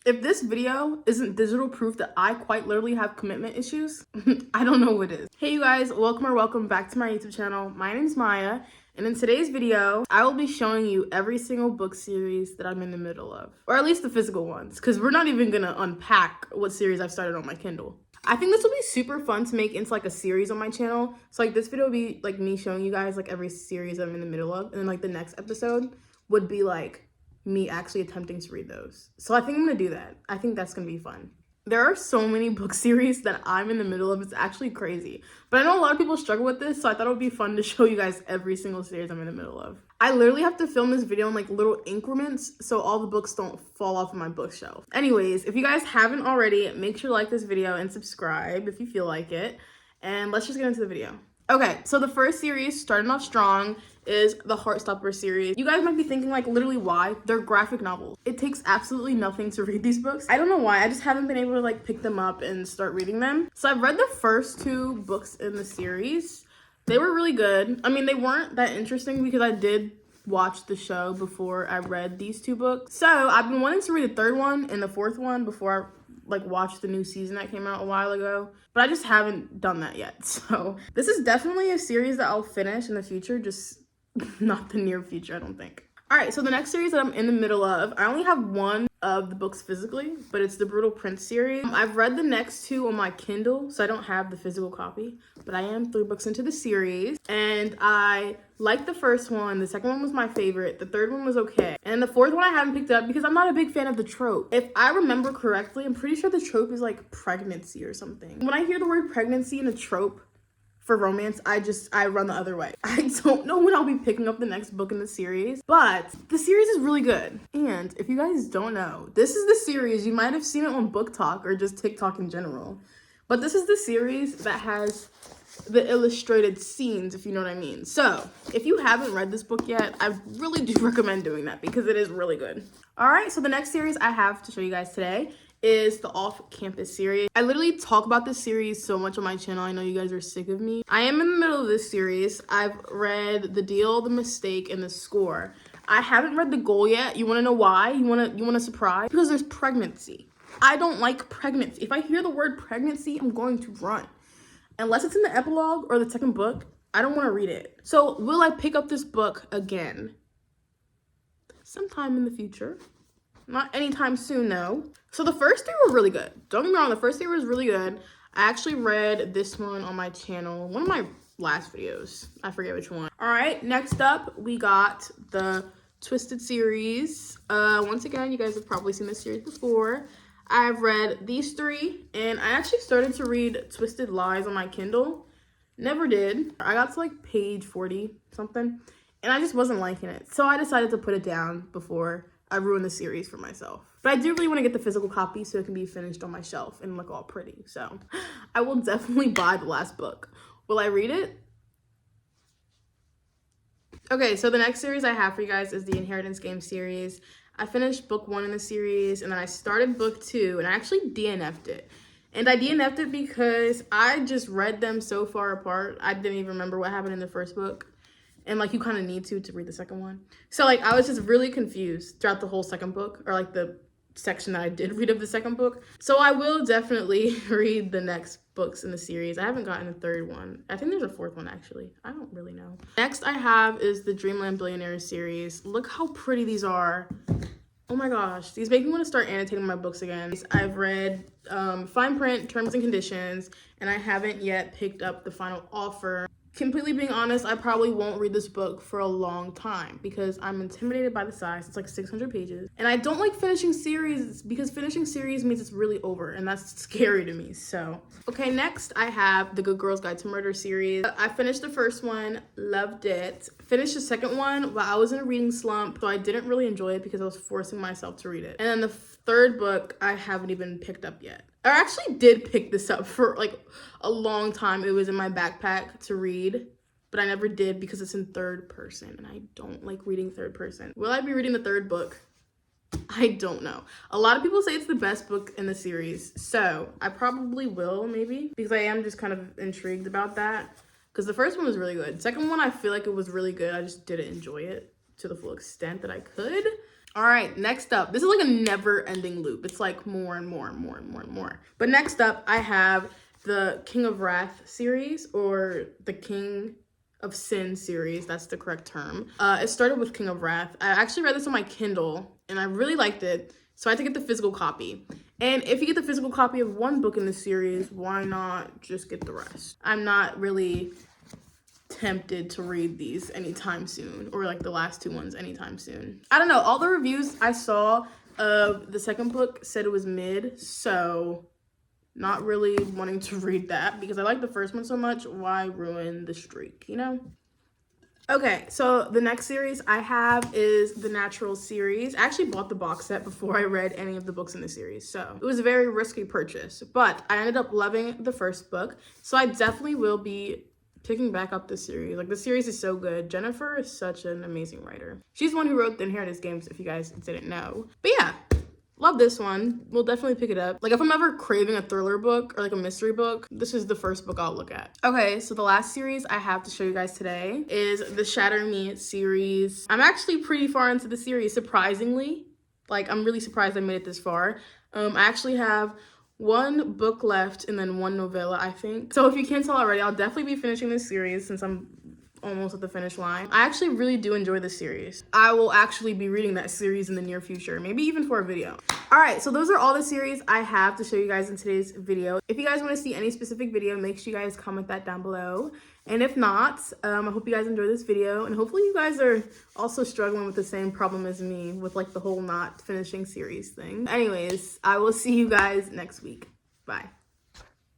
If this video isn't digital proof that I quite literally have commitment issues, I don't know what is. Hey you guys, welcome back to my YouTube channel. My name's Maya, and in today's video, I will be showing you every single book series that I'm in the middle of. Or at least the physical ones, because we're not even gonna unpack what series I've started on my Kindle. I think this will be super fun to make into like a series on my channel. So like this video will be like me showing you guys like every series I'm in the middle of, and then like the next episode would be like me actually attempting to read those. So I think I'm gonna do that. I think that's gonna be fun. There are so many book series that I'm in the middle of. It's actually crazy. But I know a lot of people struggle with this, so I thought it would be fun to show you guys every single series I'm in the middle of. I literally have to film this video in like little increments so all the books don't fall off of my bookshelf. Anyways, if you guys haven't already, make sure to like this video and subscribe if you feel like it. And let's just get into the video. Okay, so the first series, starting off strong, is the Heartstopper series. You guys might be thinking like literally why? They're graphic novels. It takes absolutely nothing to read these books. I don't know why, I just haven't been able to like pick them up and start reading them. So I've read the first two books in the series. They were really good. I mean, they weren't that interesting because I did watch the show before I read these two books. So I've been wanting to read the third one and the fourth one before I like watched the new season that came out a while ago, but I just haven't done that yet. So this is definitely a series that I'll finish in the future, just not the near future, I don't think. All right, so the next series that I'm in the middle of, I only have one of the books physically, but it's the Brutal Prince series. I've read the next two on my Kindle, so I don't have the physical copy, but I am 3 books into the series, and I liked the first one. The second one was my favorite. The third one was okay. And the fourth one I haven't picked up because I'm not a big fan of the trope. If I remember correctly, I'm pretty sure the trope is like pregnancy or something. When I hear the word pregnancy in a trope for romance, I run the other way. I don't know when I'll be picking up the next book in the series, but the series is really good. And if you guys don't know, this is the series, you might have seen it on Book Talk or just TikTok in general, but this is the series that has the illustrated scenes, if you know what I mean. So if you haven't read this book yet, I really do recommend doing that because it is really good. All right, so the next series I have to show you guys today is the Off-Campus series. I literally talk about this series so much on my channel. I know you guys are sick of me. I am in the middle of this series. I've read The Deal, The Mistake, and The Score. I haven't read The Goal yet. You want to know why? You want a surprise? Because there's pregnancy. I don't like pregnancy. If I hear the word pregnancy, I'm going to run. Unless it's in the epilogue or the second book, I don't want to read it. So will I pick up this book again? Sometime in the future. Not anytime soon, no. So the first 3 were really good. Don't get me wrong, the first 3 was really good. I actually read this one on my channel, one of my last videos. I forget which one. All right, next up, we got the Twisted series. Once again, you guys have probably seen this series before. I've read these 3, and I actually started to read Twisted Lies on my Kindle. Never did. I got to like page 40 something, and I just wasn't liking it. So I decided to put it down before I ruined the series for myself. But I do really want to get the physical copy so it can be finished on my shelf and look all pretty. So I will definitely buy the last book. Will I read it? Okay, so the next series I have for you guys is the Inheritance Game series. I finished book 1 in the series, and then I started book 2, and I actually DNF'd it. And I DNF'd it because I just read them so far apart. I didn't even remember what happened in the first book. And like you kind of need to read the second one. So like I was just really confused throughout the whole second book, or like the section that I did read of the second book. So I will definitely read the next books in the series. I haven't gotten the third one. I think there's a fourth one actually. I don't really know. Next I have is the Dreamland Billionaire series. Look how pretty these are. Oh my gosh, these make me want to start annotating my books again. I've read fine print, terms and conditions, and I haven't yet picked up the final offer. Completely being honest, I probably won't read this book for a long time because I'm intimidated by the size. It's like 600 pages. And I don't like finishing series because finishing series means it's really over, and that's scary to me. So, okay, next I have the Good Girls Guide to Murder series. I finished the first one, loved it. Finished the second one while I was in a reading slump, so I didn't really enjoy it because I was forcing myself to read it. And then the third book I haven't even picked up yet. I actually did pick this up for like a long time. It was in my backpack to read, but I never did because it's in third person and I don't like reading third person. Will I be reading the third book? I don't know. A lot of people say it's the best book in the series, so I probably will maybe because I am just kind of intrigued about that because the first one was really good. Second one, I feel like it was really good. I just didn't enjoy it to the full extent that I could. All right, next up. This is like a never-ending loop. It's like more and more and more and more and more. But next up, I have the King of Wrath series, or the King of Sin series. That's the correct term. It started with King of Wrath. I actually read this on my Kindle, and I really liked it. So I had to get the physical copy. And if you get the physical copy of one book in the series, why not just get the rest? I'm not really tempted to read these anytime soon, or like the last two ones anytime soon. I don't know, all the reviews I saw of the second book said it was mid, so not really wanting to read that because I like the first one so much. Why ruin the streak, you know? Okay, so the next series I have is the Natural series. I actually bought the box set before I read any of the books in the series, so it was a very risky purchase, but I ended up loving the first book, so I definitely will be picking back up this series. Like, the series is so good. Jennifer is such an amazing writer. She's the one who wrote the Inheritance Games, if you guys didn't know. But yeah, love this one. We'll definitely pick it up. Like, if I'm ever craving a thriller book or like a mystery book, this is the first book I'll look at. Okay, so the last series I have to show you guys today is the Shatter series. I'm actually pretty far into the series, surprisingly. Like, I'm really surprised I made it this far. I actually have one book left and then one novella, I think. So if you can't tell already, I'll definitely be finishing this series since I'm almost at the finish line. I actually really do enjoy this series. I will actually be reading that series in the near future, maybe even for a video. All right, so those are all the series I have to show you guys in today's video. If you guys want to see any specific video, make sure you guys comment that down below. And if not, I hope you guys enjoy this video, and hopefully you guys are also struggling with the same problem as me with like the whole not finishing series thing. Anyways, I will see you guys next week. Bye.